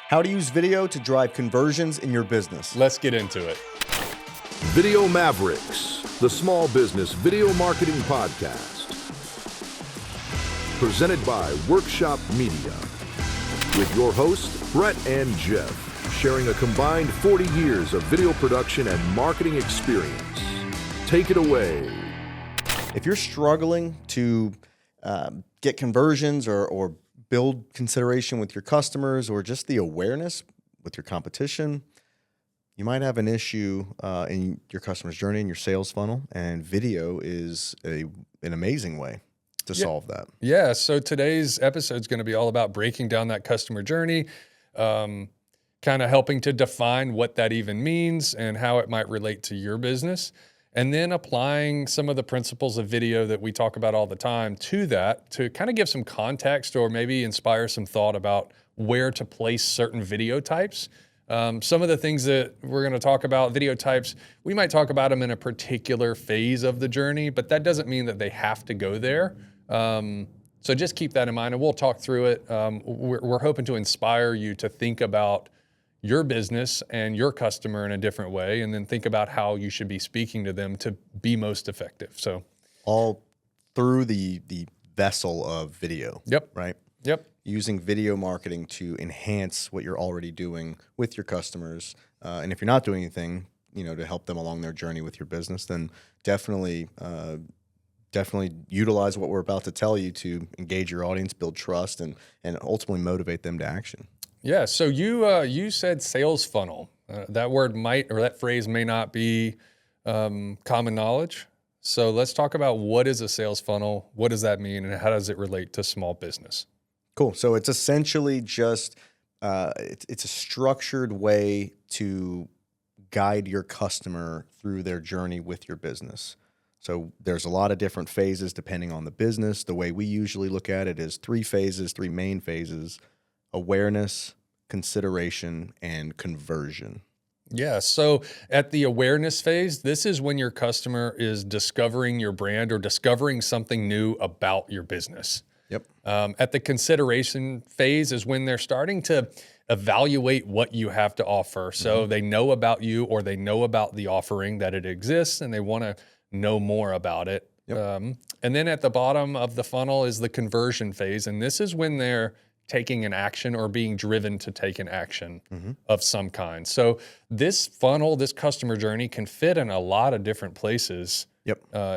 How to use video to drive conversions in your business. Let's get into it. Video Mavericks, the small business video marketing podcast. Presented by Workshop Media. With your hosts, Brett and Jeff, sharing a combined 40 years of video production and marketing experience. Take it away. If you're struggling to get conversions or build consideration with your customers or just the awareness with your competition, you might have an issue in your customer's journey and your sales funnel, and video is an amazing way to solve that. Yeah, so today's episode is going to be all about breaking down that customer journey, kind of helping to define what that even means and how it might relate to your business, and then applying some of the principles of video that we talk about all the time to that to kind of give some context or maybe inspire some thought about where to place certain video types. Some of the things that we're going to talk about, video types, we might talk about them in a particular phase of the journey, but that doesn't mean that they have to go there. So just keep that in mind, and we'll talk through it. We're hoping to inspire you to think about your business and your customer in a different way, and then think about how you should be speaking to them to be most effective. So all through the vessel of video. Yep. Right? Yep. Using video marketing to enhance what you're already doing with your customers. And if you're not doing anything, to help them along their journey with your business, then definitely utilize what we're about to tell you to engage your audience, build trust, and ultimately motivate them to action. Yeah. So you said sales funnel. That word that phrase may not be common knowledge. So let's talk about what is a sales funnel, what does that mean, and how does it relate to small business? Cool. So it's essentially just it's a structured way to guide your customer through their journey with your business. So there's a lot of different phases depending on the business. The way we usually look at it is three main phases: awareness, consideration, and conversion. Yeah. So at the awareness phase, this is when your customer is discovering your brand or discovering something new about your business. Yep. At the consideration phase is when they're starting to evaluate what you have to offer. So they know about you, or they know about the offering, that it exists, and they want to know more about it. Yep. And then at the bottom of the funnel is the conversion phase. And this is when they're taking an action or being driven to take an action of some kind. So this funnel, this customer journey can fit in a lot of different places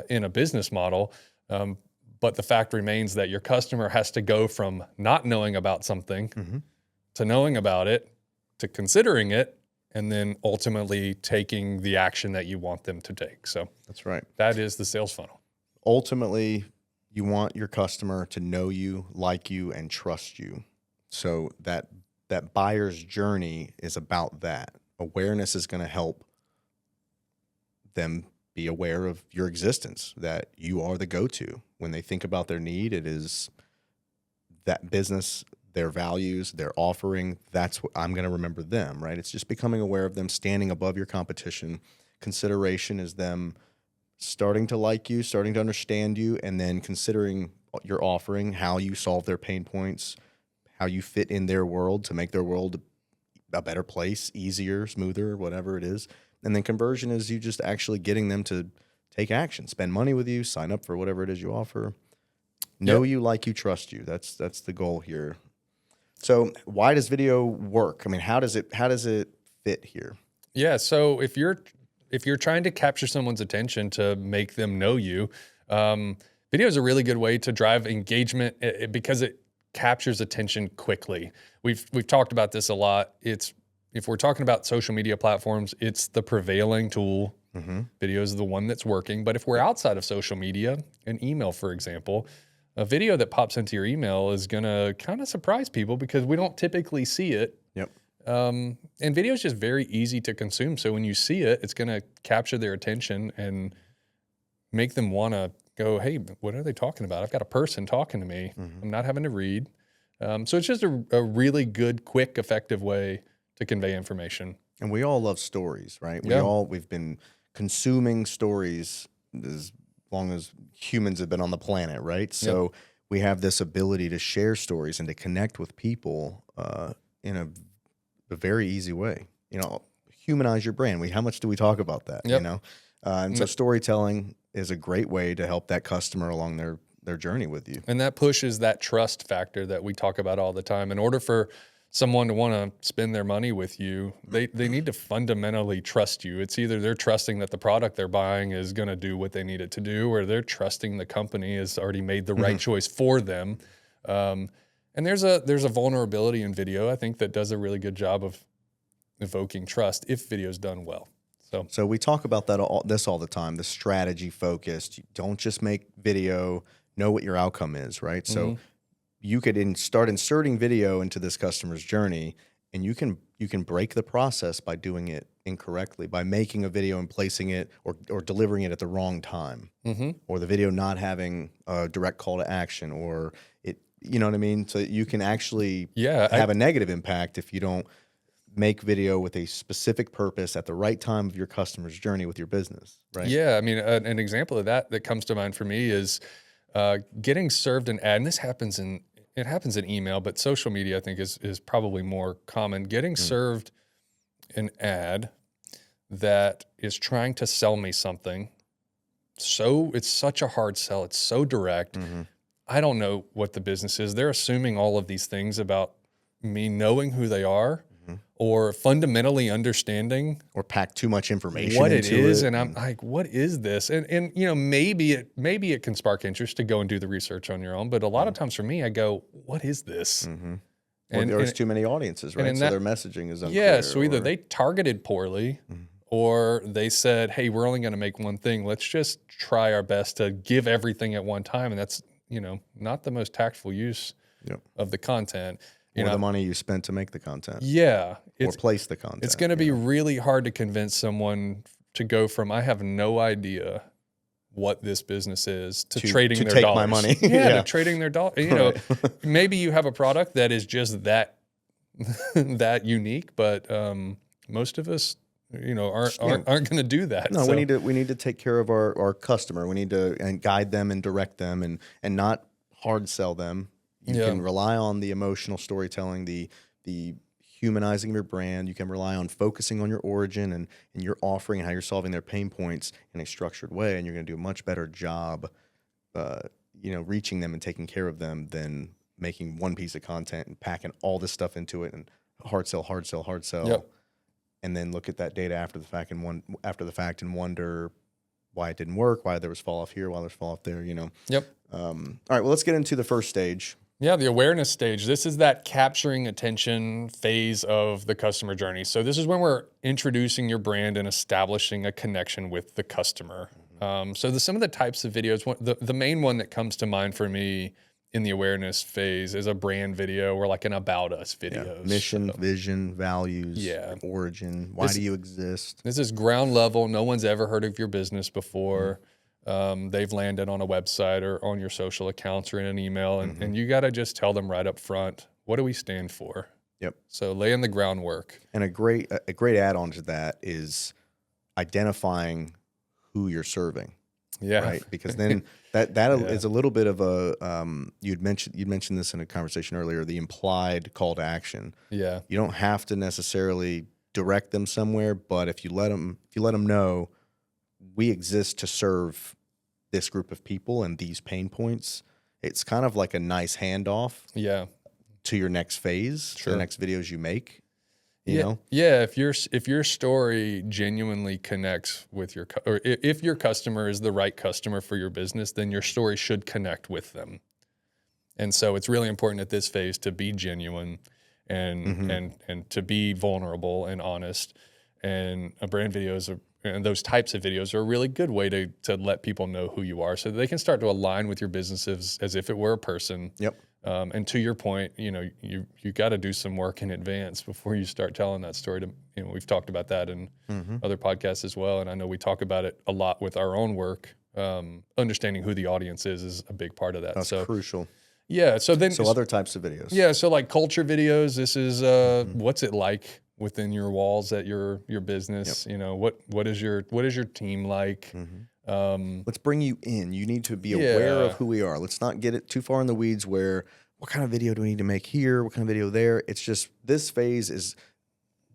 in a business model. But the fact remains that your customer has to go from not knowing about something to knowing about it, to considering it, and then ultimately taking the action that you want them to take. So that's right. That is the sales funnel. Ultimately, you want your customer to know you, like you, and trust you. So that buyer's journey is about that. Awareness is going to help them be aware of your existence, that you are the go-to. When they think about their need, it is that business, their values, their offering. That's what I'm going to remember them, right? It's just becoming aware of them, standing above your competition. Consideration is them starting to like you, starting to understand you, and then considering your offering, how you solve their pain points, how you fit in their world to make their world a better place, easier, smoother, whatever it is. And then conversion is you just actually getting them to take action, spend money with you, sign up for whatever it is you offer. Know you, like you, trust you. That's the goal here. So why does video work? I mean, how does it fit here? Yeah. So if you're trying to capture someone's attention to make them know you, video is a really good way to drive engagement because it captures attention quickly. We've talked about this a lot. If we're talking about social media platforms, it's the prevailing tool. Video is the one that's working. But if we're outside of social media, an email, for example, a video that pops into your email is going to kind of surprise people because we don't typically see it. Yep. And video is just very easy to consume. So when you see it, it's going to capture their attention and make them want to go, hey, what are they talking about? I've got a person talking to me. I'm not having to read. So it's just a really good, quick, effective way to convey information. And we all love stories, right? We've been consuming stories as long as humans have been on the planet, right? So we have this ability to share stories and to connect with people in a a very easy way. Humanize your brand. How much do we talk about that? Yep. And so storytelling is a great way to help that customer along their journey with you. And that pushes that trust factor that we talk about all the time. In order for someone to want to spend their money with you, they need to fundamentally trust you. It's either they're trusting that the product they're buying is going to do what they need it to do, or they're trusting the company has already made the right choice for them. And there's a vulnerability in video, I think, that does a really good job of evoking trust if video's done well. So we talk about that all the time, the strategy focused. You don't just make video, know what your outcome is, right? So you could start inserting video into this customer's journey, and you can break the process by doing it incorrectly, by making a video and placing it or delivering it at the wrong time, or the video not having a direct call to action, or it, you know what I mean? So you can actually have a negative impact if you don't make video with a specific purpose at the right time of your customer's journey with your business, right? Yeah, I mean, an example of that comes to mind for me is getting served an ad, and this happens in email, but social media I think is probably more common. Getting served an ad that is trying to sell me something, so it's such a hard sell. It's so direct. I don't know what the business is. They're assuming all of these things about me knowing who they are, or fundamentally understanding or pack too much information what into it is. it. And I'm like, what is this? And maybe it can spark interest to go and do the research on your own. But a lot of times for me, I go, what is this? Or there's too many audiences, right? So their messaging is unclear. Yeah, so either they targeted poorly or they said, hey, we're only going to make one thing. Let's just try our best to give everything at one time. And that's, not the most tactful use of the content. Or the money you spent to make the content. Yeah. Or place the content. It's going to be really hard to convince someone to go from, I have no idea what this business is, to trading their take dollars. my money. To trading their dollars. Maybe you have a product that is just that unique, but most of us, aren't going to do that. No, so. we need to take care of our customer. We need to guide them and direct them and not hard sell them. You can rely on the emotional storytelling, the humanizing of your brand. You can rely on focusing on your origin and your offering and how you're solving their pain points in a structured way, and you're going to do a much better job, reaching them and taking care of them than making one piece of content and packing all this stuff into it and hard sell, and then look at that data after the fact and wonder why it didn't work, why there was fall off here, why there's fall off there. Yep. All right. Well, let's get into the first stage. Yeah, the awareness stage. This is that capturing attention phase of the customer journey. So this is when we're introducing your brand and establishing a connection with the customer. So some of the types of videos, the main one that comes to mind for me in the awareness phase is a brand video or like an about us video. Yeah. Mission, vision, values, origin. Why do you exist? This is ground level. No one's ever heard of your business before. They've landed on a website or on your social accounts or in an email, and you got to just tell them right up front, what do we stand for? Yep. So lay in the groundwork. And a great add-on to that is identifying who you're serving. Yeah. Right. Because then that is a little bit of a you'd mentioned this in a conversation earlier, the implied call to action. Yeah. You don't have to necessarily direct them somewhere, but if you let them know we exist to serve this group of people and these pain points, it's kind of like a nice handoff to your next phase, to the next videos you make. You know? Yeah, if your story genuinely connects with or if your customer is the right customer for your business, then your story should connect with them. And so it's really important at this phase to be genuine and to be vulnerable and honest. And a brand videos and those types of videos are a really good way to let people know who you are, so that they can start to align with your business as if it were a person. Yep. And to your point, you got to do some work in advance before you start telling that story. We've talked about that in other podcasts as well, and I know we talk about it a lot with our own work. Understanding who the audience is a big part of that. That's crucial. Yeah. So other types of videos. Yeah. So like culture videos. This is what's it like within your walls at your business. Yep. What is your team like? Let's bring you in. You need to be aware of who we are. Let's not get it too far in the weeds where what kind of video do we need to make here? What kind of video there? It's just this phase is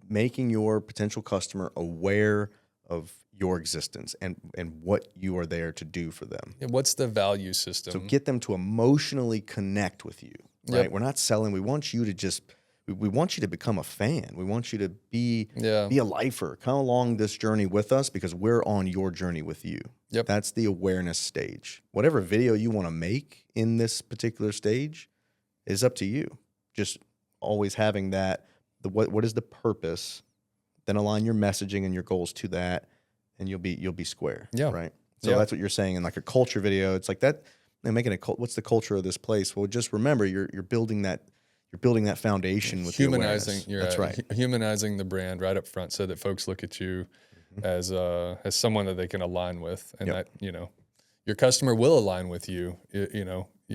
making your potential customer aware of your existence and what you are there to do for them. What's the value system? So get them to emotionally connect with you, right? Yep. We're not selling. We want you to just, we want you to become a fan. We want you to be a lifer. Come along this journey with us because we're on your journey with you. Yep. That's the awareness stage. Whatever video you want to make in this particular stage is up to you. Just always having that, what is the purpose, then align your messaging and your goals to that, and you'll be square. Yeah. Right. So that's what you're saying in like a culture video. It's like that. And making what's the culture of this place? Well, just remember you're building that foundation with humanizing. That's right. Humanizing the brand right up front, so that folks look at you as someone that they can align with, and that your customer will align with you.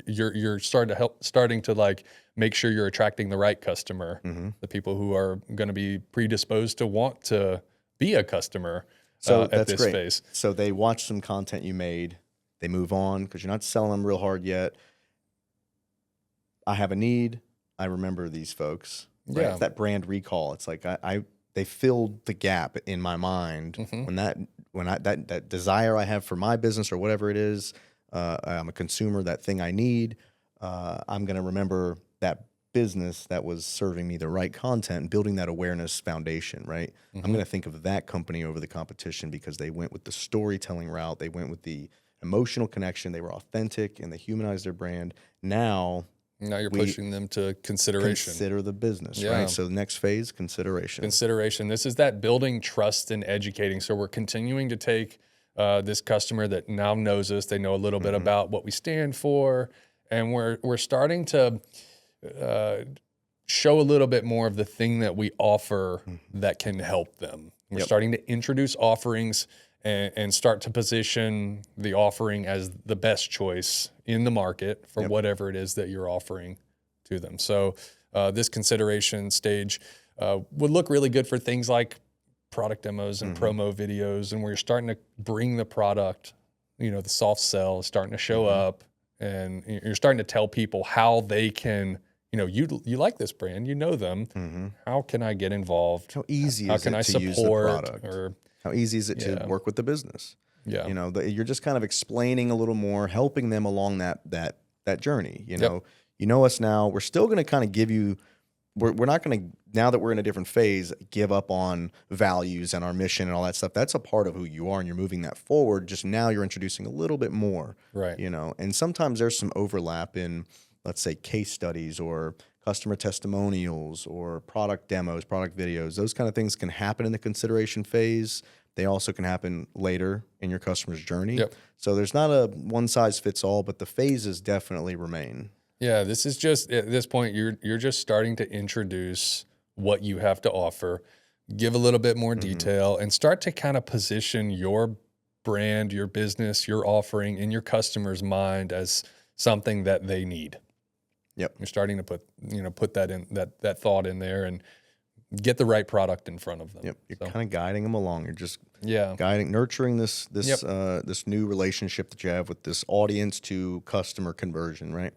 You're starting to like make sure you're attracting the right customer, the people who are going to be predisposed to want to be a customer. So at that's this great. phase. So they watch some content you made, they move on because you're not selling them real hard yet. I have a need. I remember these folks. Right? Yeah. It's that brand recall. It's like they filled the gap in my mind when that desire I have for my business or whatever it is. I'm a consumer. That thing I need. I'm going to remember that business that was serving me the right content and building that awareness foundation, right? I'm going to think of that company over the competition because they went with the storytelling route. They went with the emotional connection. They were authentic and they humanized their brand. Now you're pushing them to consideration. Consider the business, right? So the next phase, consideration. Consideration. This is that building trust and educating. So we're continuing to take this customer that now knows us. They know a little bit about what we stand for, and we're starting to show a little bit more of the thing that we offer that can help them. We're starting to introduce offerings and start to position the offering as the best choice in the market for whatever it is that you're offering to them. So this consideration stage would look really good for things like product demos and promo videos, and where you're starting to bring the product, the soft sell is starting to show up, and you're starting to tell people how they can, you like this brand, you know them. How can I get involved? How easy how is can it I to support use the product? or How easy is it to work with the business? Yeah. You're just kind of explaining a little more, helping them along that journey. You know us now. We're still going to kind of give you. We're not going to, now that we're in a different phase, give up on values and our mission and all that stuff. That's a part of who you are, and you're moving that forward. Just now you're introducing a little bit more, right? And sometimes there's some overlap in, let's say, case studies or customer testimonials or product demos, product videos. Those kind of things can happen in the consideration phase. They also can happen later in your customer's journey. Yep. So there's not a one size fits all, but the phases definitely remain. Yeah, this is just, at this point, you're just starting to introduce what you have to offer, give a little bit more detail, and start to kind of position your brand, your business, your offering in your customer's mind as something that they need. Yep. You're starting to put that in, that thought in there, and get the right product in front of them. Yep. You're kind of guiding them along. You're just nurturing this new relationship that you have with this audience to customer conversion, right?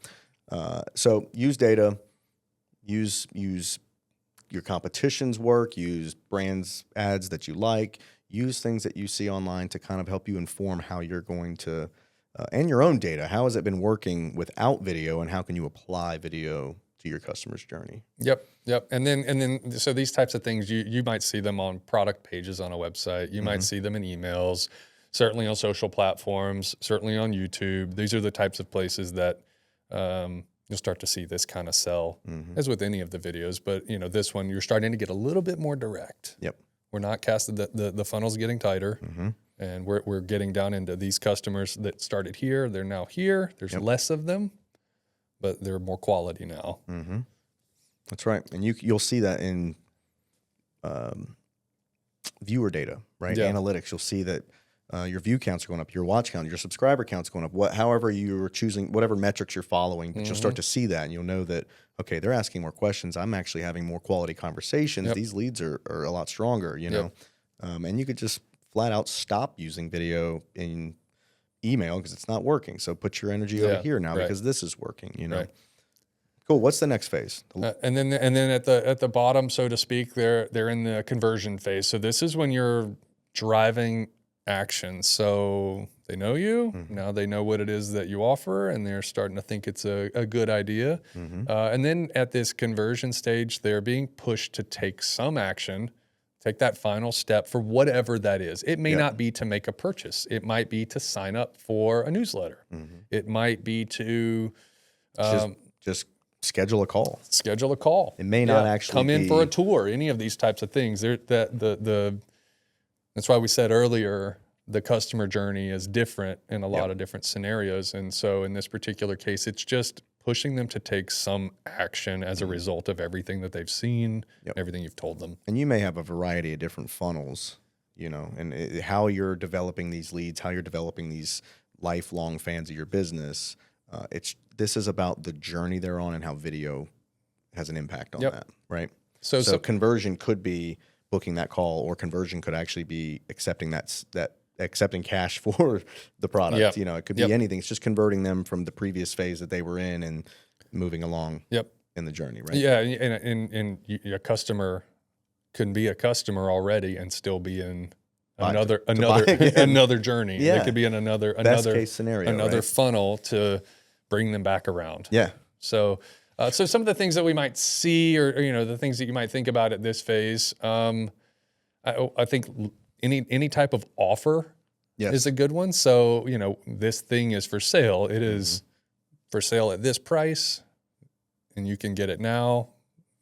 So use data, use your competition's work, use brands ads that you like, use things that you see online to kind of help you inform how you're going to, and your own data. How has it been working without video, and how can you apply video to your customer's journey? Yep. And then so these types of things, you might see them on product pages on a website. You might see them in emails, certainly on social platforms, certainly on YouTube. These are the types of places that you'll start to see this kind of sell, as with any of the videos. But this one, you're starting to get a little bit more direct. Yep. We're not casting, the funnel's getting tighter, and we're getting down into these customers that started here. They're now here. There's less of them, but they're more quality now. That's right. And you'll see that in viewer data, right? Yeah. Analytics. You'll see that your view counts are going up, your watch count, your subscriber count's going up. However you're choosing, whatever metrics you're following, but you'll start to see that, and you'll know that, okay, they're asking more questions. I'm actually having more quality conversations. Yep. These leads are a lot stronger, know. And you could just flat out stop using video in email because it's not working. So put your energy over here now because this is working, Right. Cool. What's the next phase? And then at the bottom, so to speak, they're in the conversion phase. So this is when you're driving action. So they know you. Now they know what it is that you offer, and they're starting to think it's a good idea. And then at this conversion stage, they're being pushed to take some action, take that final step for whatever that is. It may not be to make a purchase. It might be to sign up for a newsletter. It might be to Just schedule a call. schedule a call. It may not actually come in for a be- tour. Any of these types of things. That's why we said earlier the customer journey is different in a lot of different scenarios. And so in this particular case, it's just pushing them to take some action as a result of everything that they've seen, everything you've told them. And you may have a variety of different funnels, and how you're developing these leads, how you're developing these lifelong fans of your business. This is about the journey they're on and how video has an impact on that, right? So conversion could be booking that call, or conversion could actually be accepting accepting cash for the product. It could be anything. It's just converting them from the previous phase that they were in and moving along in the journey, right? Yeah, and a customer can be a customer already and still be in another journey. Yeah. They could be in another case scenario, another right? funnel to bring them back around. Yeah. So some of the things that we might see, or the things that you might think about at this phase, I think any type of offer is a good one. So this thing is for sale. It is for sale at this price, and you can get it now.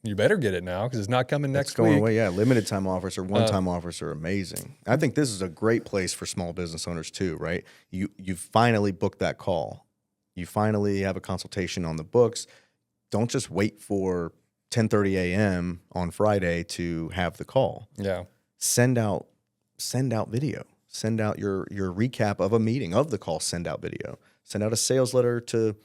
You better get it now because it's not coming next Going week. away, yeah. Limited time offers or one-time offers are amazing. I think this is a great place for small business owners too, right? You finally booked that call. You finally have a consultation on the books. Don't just wait for 10:30 a.m. on Friday to have the call. Yeah. Send out video. Send out your recap of a meeting, of the call. Send out video. Send out a sales letter to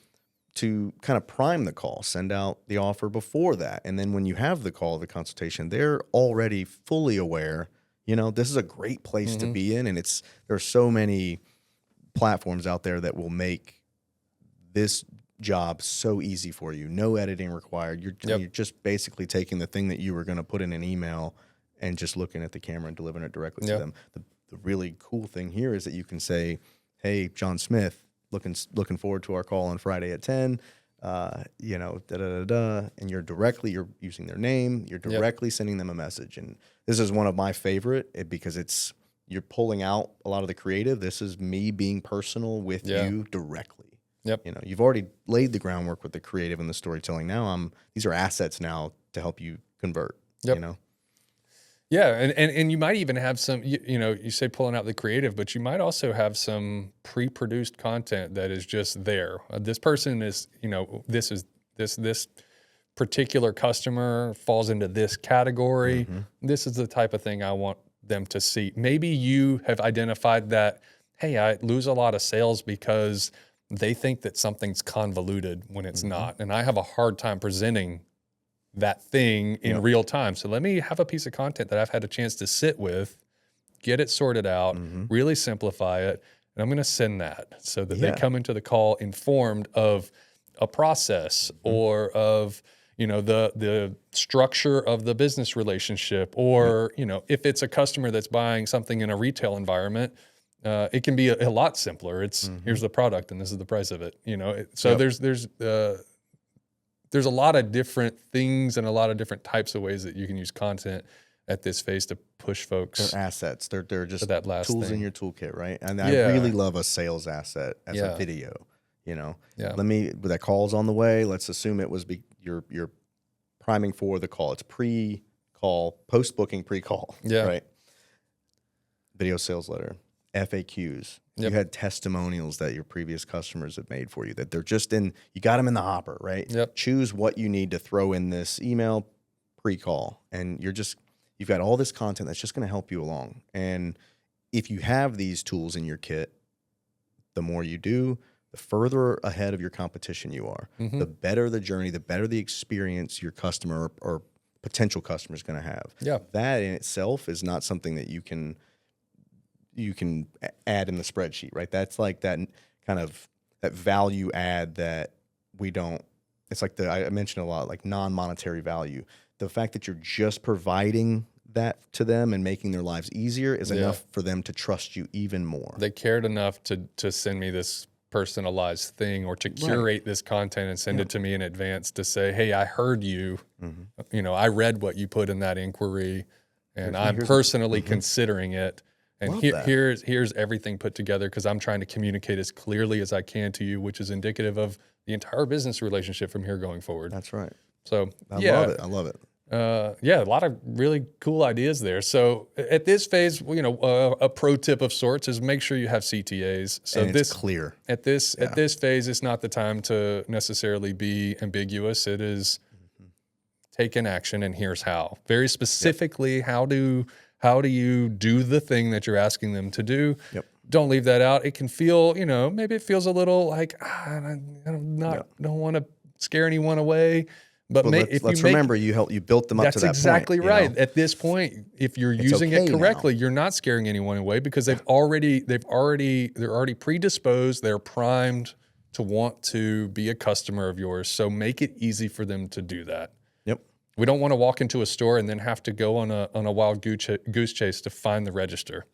kind of prime the call. Send out the offer before that. And then when you have the call, the consultation, they're already fully aware, this is a great place to be in. And there are so many platforms out there that will make this job so easy for you. No editing required. You're just basically taking the thing that you were going to put in an email and just looking at the camera and delivering it directly to them. The really cool thing here is that you can say, "Hey, John Smith, looking forward to our call on Friday at 10. And you're using their name. You're directly sending them a message. And this is one of my favorite because you're pulling out a lot of the creative. This is me being personal with you directly. You've already laid the groundwork with the creative and the storytelling. Now these are assets now to help you convert. Yeah, and you might even have some, you say pulling out the creative, but you might also have some pre-produced content that is just there. This person is, this particular customer falls into this category. This is the type of thing I want them to see. Maybe you have identified that, hey, I lose a lot of sales because they think that something's convoluted when it's not. And I have a hard time presenting that thing in real time. So let me have a piece of content that I've had a chance to sit with, get it sorted out, really simplify it, and I'm going to send that so that they come into the call informed of a process or of the structure of the business relationship, or if it's a customer that's buying something in a retail environment, it can be a lot simpler. It's here's the product and this is the price of it. So there's a lot of different things and a lot of different types of ways that you can use content at this phase to push folks. They're assets. They're just that last tools thing. in your toolkit, right? And I really love a sales asset as a video. That call's on the way. Let's assume it was you're priming for the call. It's pre-call, post-booking, pre-call. Right. Video sales letter, FAQs. You had testimonials that your previous customers have made for you, that they're just you got them in the hopper, right? Choose what you need to throw in this email pre-call. And you've got all this content that's just going to help you along. And if you have these tools in your kit, the more you do, the further ahead of your competition you are. The better the journey, the better the experience your customer or potential customer is going to have. That in itself is not something that you can add in the spreadsheet, right? That's like that kind of that value add that we don't it's like I mentioned a lot, like non-monetary value. The fact that you're just providing that to them and making their lives easier is enough for them to trust you even more. They cared enough to send me this personalized thing, or to curate this content and send it to me in advance to say, hey, I heard you, you know, I read what you put in that inquiry, and I'm personally considering it. And here's everything put together, because I'm trying to communicate as clearly as I can to you, which is indicative of the entire business relationship from here going forward. That's right. So I love it. I love it. Yeah, a lot of really cool ideas there. So at this phase, you know, a pro tip of sorts is make sure you have CTAs. So And it's clear. At this phase, it's not the time to necessarily be ambiguous. It is take an action, and here's how. Very specifically, how do you do the thing that you're asking them to do? Yep. Don't leave that out. It can feel, you know, maybe it feels a little like I don't want to scare anyone away. But let's remember, you built them up to that point. That's exactly right. You know? At this point, if you're using it correctly, you're not scaring anyone away, because they're already predisposed. They're primed to want to be a customer of yours. So make it easy for them to do that. Yep. We don't want to walk into a store and then have to go on a wild goose chase to find the register.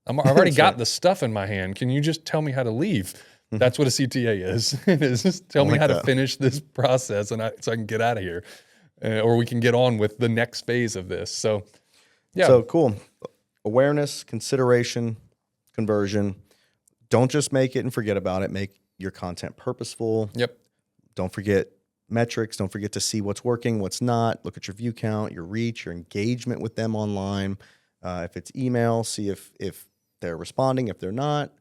I've already got the stuff in my hand. Can you just tell me how to leave? That's what a CTA is. It is just tell me how to finish this process, so I can get out of here, or we can get on with the next phase of this. So, yeah. So cool. Awareness, consideration, conversion. Don't just make it and forget about it. Make your content purposeful. Yep. Don't forget metrics. Don't forget to see what's working, what's not. Look at your view count, your reach, your engagement with them online. If it's email, see if they're responding. If they're not,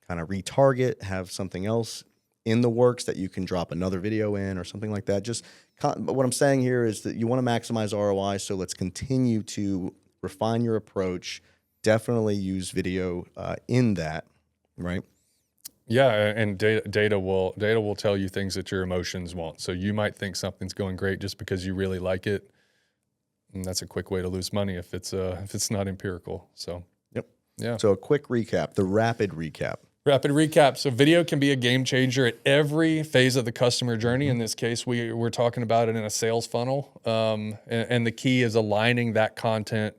kind of retarget, have something else in the works that you can drop another video in or something like that. But what I'm saying here is that you want to maximize ROI. So let's continue to refine your approach. Definitely use video in that, right? Yeah, and data will tell you things that your emotions won't. So you might think something's going great just because you really like it, and that's a quick way to lose money if it's not empirical. So yep, yeah. So a quick recap, the rapid recap. Rapid recap. So video can be a game changer at every phase of the customer journey. In this case, we're talking about it in a sales funnel, and the key is aligning that content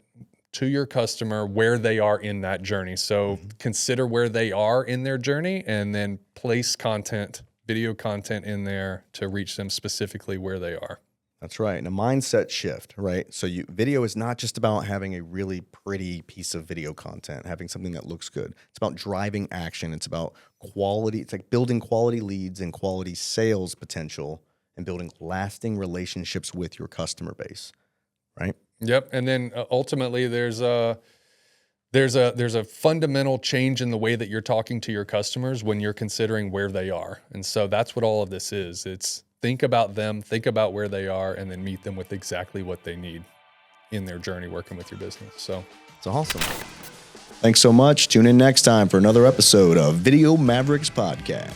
to your customer where they are in that journey. So consider where they are in their journey, and then place content, video content in there to reach them specifically where they are. That's right. And a mindset shift, right? So video is not just about having a really pretty piece of video content, having something that looks good. It's about driving action. It's about quality. It's like building quality leads and quality sales potential, and building lasting relationships with your customer base, right? Yep. And then ultimately there's a fundamental change in the way that you're talking to your customers when you're considering where they are. And so that's what all of this is. It's think about them, think about where they are, and then meet them with exactly what they need in their journey working with your business. So it's awesome. Thanks so much. Tune in next time for another episode of Video Mavericks Podcast.